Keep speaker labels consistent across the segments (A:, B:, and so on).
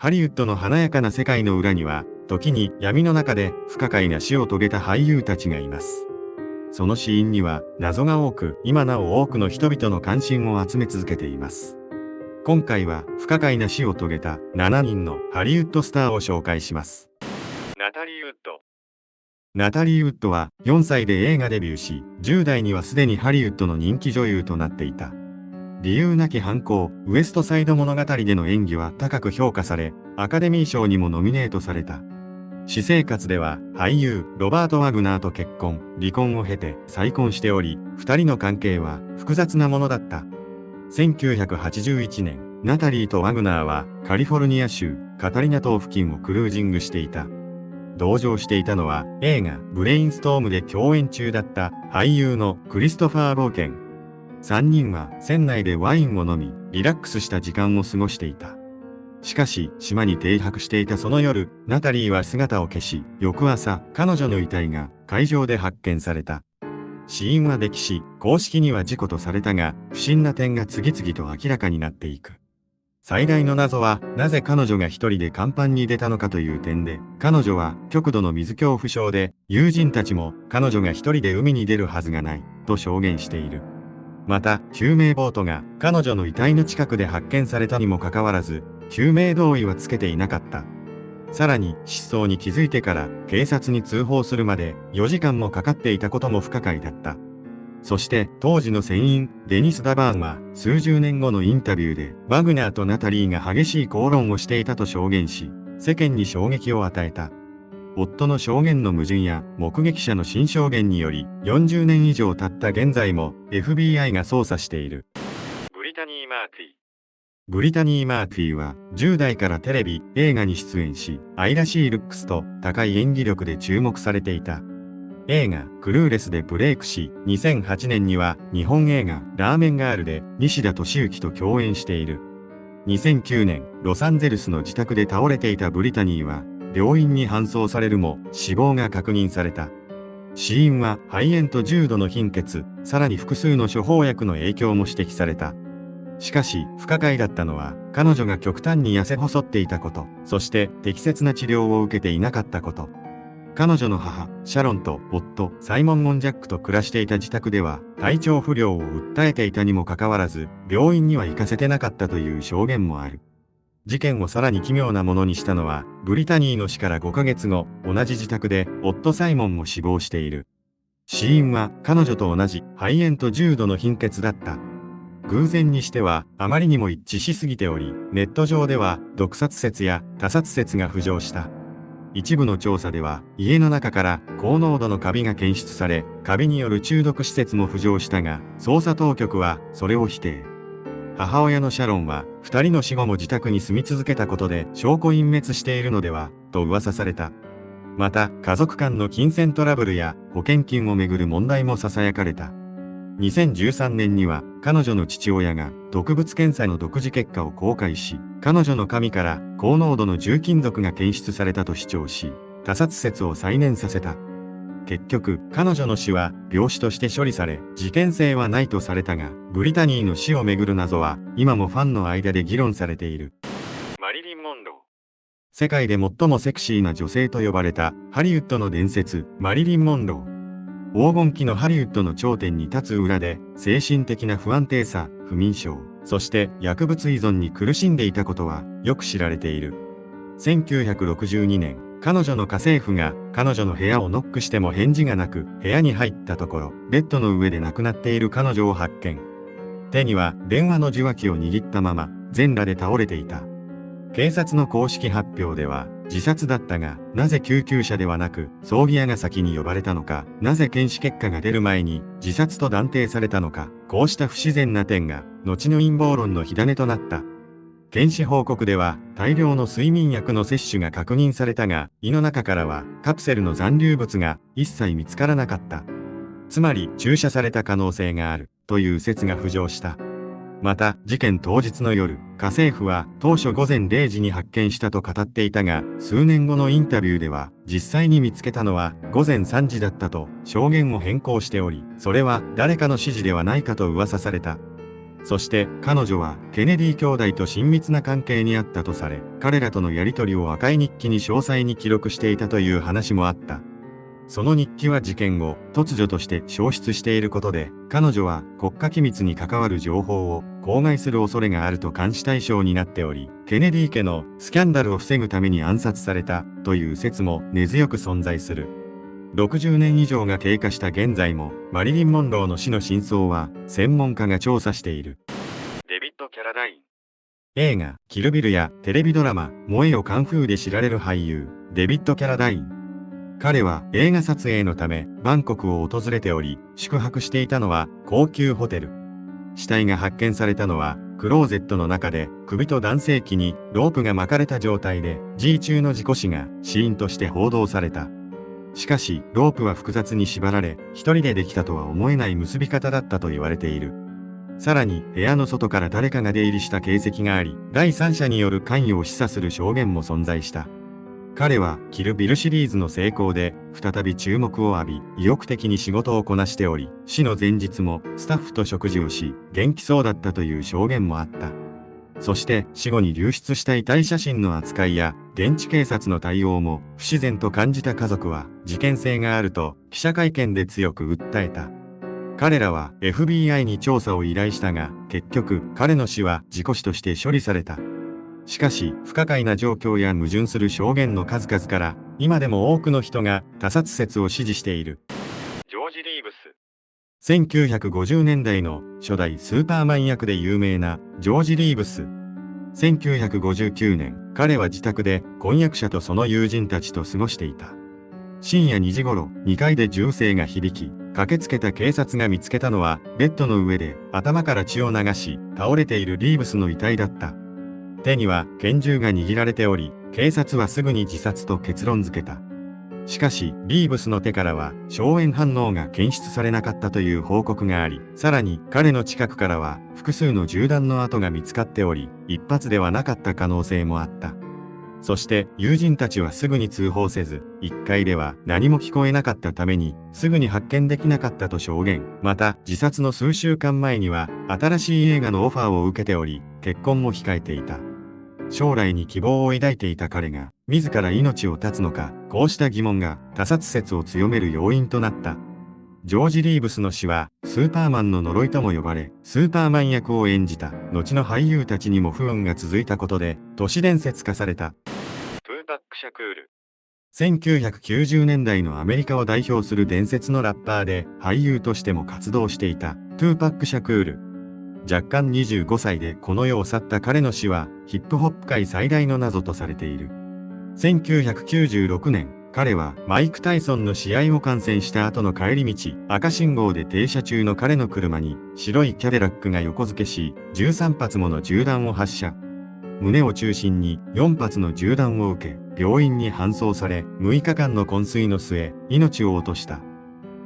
A: ハリウッドの華やかな世界の裏には、時に闇の中で不可解な死を遂げた俳優たちがいます。その死因には謎が多く、今なお多くの人々の関心を集め続けています。今回は不可解な死を遂げた7人のハリウッドスターを紹介します。
B: ナタリー・ウッド。
A: ナタリー・ウッドは4歳で映画デビューし、10代にはすでにハリウッドの人気女優となっていた。理由なき犯行、ウエストサイド物語での演技は高く評価され、アカデミー賞にもノミネートされた。私生活では俳優ロバート・ワグナーと結婚、離婚を経て再婚しており、2人の関係は複雑なものだった。1981年、ナタリーとワグナーはカリフォルニア州カタリナ島付近をクルージングしていた。同乗していたのは映画ブレインストームで共演中だった俳優のクリストファー・ボーケン。3人は船内でワインを飲み、リラックスした時間を過ごしていた。しかし、島に停泊していたその夜、ナタリーは姿を消し、翌朝、彼女の遺体が海上で発見された。死因は溺死、公式には事故とされたが、不審な点が次々と明らかになっていく。最大の謎は、なぜ彼女が一人で甲板に出たのかという点で、彼女は極度の水恐怖症で、友人たちも彼女が一人で海に出るはずがない、と証言している。また、救命ボートが彼女の遺体の近くで発見されたにもかかわらず、救命胴衣はつけていなかった。さらに、失踪に気づいてから警察に通報するまで4時間もかかっていたことも不可解だった。そして、当時の船員、デニス・ダバーンは、数十年後のインタビューで、ワグナーとナタリーが激しい口論をしていたと証言し、世間に衝撃を与えた。夫の証言の矛盾や目撃者の新証言により、40年以上経った現在も FBI が捜査している。
B: ブリタニー・マーティ。
A: ブリタニー・マーティは10代からテレビ、映画に出演し、愛らしいルックスと高い演技力で注目されていた。映画、クルーレスでブレイクし、2008年には日本映画、ラーメンガールで西田敏行と共演している。2009年、ロサンゼルスの自宅で倒れていたブリタニーは、病院に搬送されるも死亡が確認された。死因は肺炎と重度の貧血、さらに複数の処方薬の影響も指摘された。しかし、不可解だったのは、彼女が極端に痩せ細っていたこと、そして適切な治療を受けていなかったこと。彼女の母、シャロンと夫、サイモン・モンジャックと暮らしていた自宅では、体調不良を訴えていたにもかかわらず、病院には行かせてなかったという証言もある。事件をさらに奇妙なものにしたのは、ブリタニーの死から5ヶ月後、同じ自宅で、夫サイモンも死亡している。死因は、彼女と同じ、肺炎と重度の貧血だった。偶然にしては、あまりにも一致しすぎており、ネット上では、毒殺説や他殺説が浮上した。一部の調査では、家の中から高濃度のカビが検出され、カビによる中毒施設も浮上したが、捜査当局は、それを否定。母親のシャロンは、2人の死後も自宅に住み続けたことで証拠隠滅しているのでは、と噂された。また、家族間の金銭トラブルや保険金をめぐる問題も囁かれた。2013年には、彼女の父親が毒物検査の独自結果を公開し、彼女の髪から高濃度の重金属が検出されたと主張し、他殺説を再燃させた。結局、彼女の死は病死として処理され、事件性はないとされたが、ブリタニーの死をめぐる謎は、今もファンの間で議論されている。
B: マリリン・モンロー。
A: 世界で最もセクシーな女性と呼ばれた、ハリウッドの伝説、マリリン・モンロー。黄金期のハリウッドの頂点に立つ裏で、精神的な不安定さ、不眠症、そして薬物依存に苦しんでいたことは、よく知られている。1962年、彼女の家政婦が彼女の部屋をノックしても返事がなく部屋に入ったところ、ベッドの上で亡くなっている彼女を発見。手には電話の受話器を握ったまま全裸で倒れていた。警察の公式発表では自殺だったが、なぜ救急車ではなく葬儀屋が先に呼ばれたのか、なぜ検視結果が出る前に自殺と断定されたのか、こうした不自然な点が後の陰謀論の火種となった。検視報告では大量の睡眠薬の摂取が確認されたが、胃の中からはカプセルの残留物が一切見つからなかった。つまり注射された可能性があるという説が浮上した。また、事件当日の夜、家政婦は当初午前0時に発見したと語っていたが、数年後のインタビューでは、実際に見つけたのは午前3時だったと証言を変更しており、それは誰かの指示ではないかと噂された。そして彼女はケネディ兄弟と親密な関係にあったとされ、彼らとのやり取りを赤い日記に詳細に記録していたという話もあった。その日記は事件後、突如として消失していることで、彼女は国家機密に関わる情報を口外する恐れがあると監視対象になっており、ケネディ家のスキャンダルを防ぐために暗殺されたという説も根強く存在する。60年以上が経過した現在も、マリリン・モンローの死の真相は専門家が調査している。
B: デビッド・キャラダイン。
A: 映画、キルビルやテレビドラマ、燃えよカンフーで知られる俳優、デビッド・キャラダイン。彼は映画撮影のためバンコクを訪れており、宿泊していたのは高級ホテル。死体が発見されたのはクローゼットの中で首と男性器にロープが巻かれた状態で G 中の事故死が死因として報道された。しかしロープは複雑に縛られ、一人でできたとは思えない結び方だったと言われている。さらに部屋の外から誰かが出入りした形跡があり、第三者による関与を示唆する証言も存在した。彼はキルビルシリーズの成功で再び注目を浴び、意欲的に仕事をこなしており、死の前日もスタッフと食事をし、元気そうだったという証言もあった。そして死後に流出した遺体写真の扱いや現地警察の対応も不自然と感じた家族は事件性があると記者会見で強く訴えた。彼らは FBI に調査を依頼したが、結局彼の死は事故死として処理された。しかし不可解な状況や矛盾する証言の数々から今でも多くの人が他殺説を支持している。
B: ジョージ・リーブス。
A: 1950年代の初代スーパーマン役で有名なジョージ・リーブス。1959年、彼は自宅で婚約者とその友人たちと過ごしていた。深夜2時頃、2階で銃声が響き、駆けつけた警察が見つけたのはベッドの上で頭から血を流し倒れているリーブスの遺体だった。手には拳銃が握られており、警察はすぐに自殺と結論付けた。しかし、リーブスの手からは硝煙反応が検出されなかったという報告があり、さらに彼の近くからは複数の銃弾の跡が見つかっており、一発ではなかった可能性もあった。そして友人たちはすぐに通報せず、1階では何も聞こえなかったためにすぐに発見できなかったと証言。また自殺の数週間前には新しい映画のオファーを受けており、結婚も控えていた。将来に希望を抱いていた彼が自ら命を絶つのか、こうした疑問が他殺説を強める要因となった。ジョージ・リーブスの死はスーパーマンの呪いとも呼ばれ、スーパーマン役を演じた後の俳優たちにも不運が続いたことで都市伝説化された。
B: トゥーパック・シャクール。
A: 1990年代のアメリカを代表する伝説のラッパーで俳優としても活動していたトゥーパック・シャクール。若干25歳でこの世を去った彼の死はヒップホップ界最大の謎とされている。1996年、彼はマイク・タイソンの試合を観戦した後の帰り道、赤信号で停車中の彼の車に白いキャデラックが横付けし、13発もの銃弾を発射。胸を中心に4発の銃弾を受け、病院に搬送され、6日間の昏睡の末、命を落とした。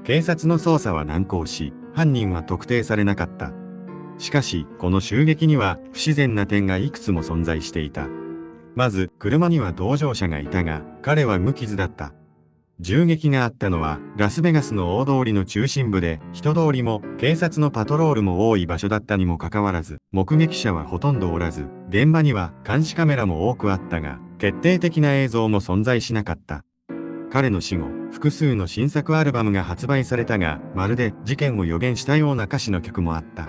A: 警察の捜査は難航し、犯人は特定されなかった。しかし、この襲撃には不自然な点がいくつも存在していた。まず、車には同乗者がいたが、彼は無傷だった。銃撃があったのは、ラスベガスの大通りの中心部で、人通りも警察のパトロールも多い場所だったにもかかわらず、目撃者はほとんどおらず、現場には監視カメラも多くあったが、決定的な映像も存在しなかった。彼の死後、複数の新作アルバムが発売されたが、まるで事件を予言したような歌詞の曲もあった。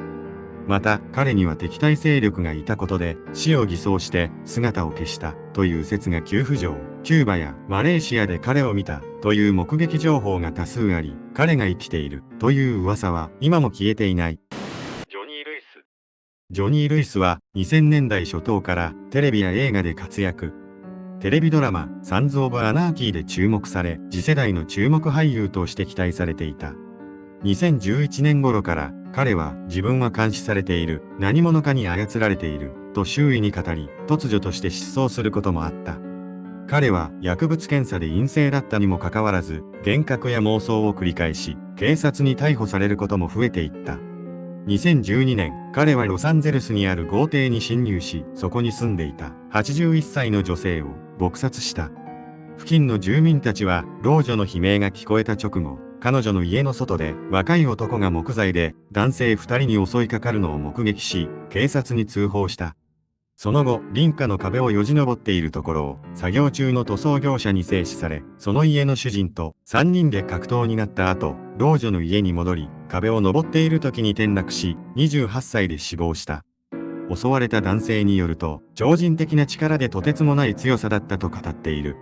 A: また、彼には敵対勢力がいたことで、死を偽装して姿を消したという説が急浮上。キューバやマレーシアで彼を見たという目撃情報が多数あり、彼が生きているという噂は今も消えていない。
B: ジョニー・ルイス。
A: ジョニー・ルイスは2000年代初頭からテレビや映画で活躍。テレビドラマ、サンズ・オブ・アナーキーで注目され、次世代の注目俳優として期待されていた。2011年頃から彼は自分は監視されている、何者かに操られていると周囲に語り、突如として失踪することもあった。彼は薬物検査で陰性だったにもかかわらず、幻覚や妄想を繰り返し、警察に逮捕されることも増えていった。2012年、彼はロサンゼルスにある豪邸に侵入し、そこに住んでいた81歳の女性を撲殺した。付近の住民たちは、老女の悲鳴が聞こえた直後、彼女の家の外で若い男が木材で男性2人に襲いかかるのを目撃し、警察に通報した。その後、隣家の壁をよじ登っているところを作業中の塗装業者に制止され、その家の主人と3人で格闘になった後、老女の家に戻り、壁を登っている時に転落し、28歳で死亡した。襲われた男性によると、超人的な力でとてつもない強さだったと語っている。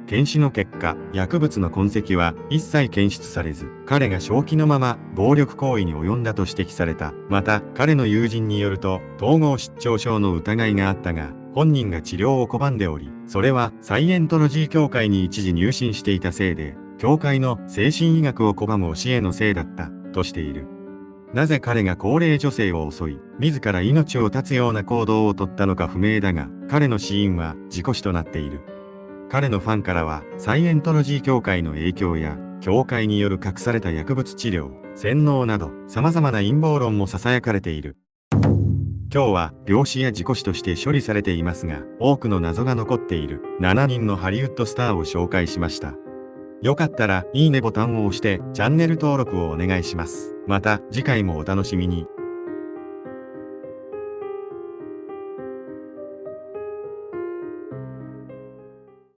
A: 検視の結果、薬物の痕跡は一切検出されず、彼が正気のまま暴力行為に及んだと指摘された。また、彼の友人によると、統合失調症の疑いがあったが、本人が治療を拒んでおり、それはサイエントロジー協会に一時入信していたせいで、協会の精神医学を拒む教えのせいだった、としている。なぜ彼が高齢女性を襲い、自ら命を絶つような行動をとったのか不明だが、彼の死因は事故死となっている。彼のファンからは、サイエントロジー協会の影響や、協会による隠された薬物治療、洗脳など、様々な陰謀論も囁かれている。今日は、病死や事故死として処理されていますが、多くの謎が残っている7人のハリウッドスターを紹介しました。よかったら、いいねボタンを押して、チャンネル登録をお願いします。また、次回もお楽しみに。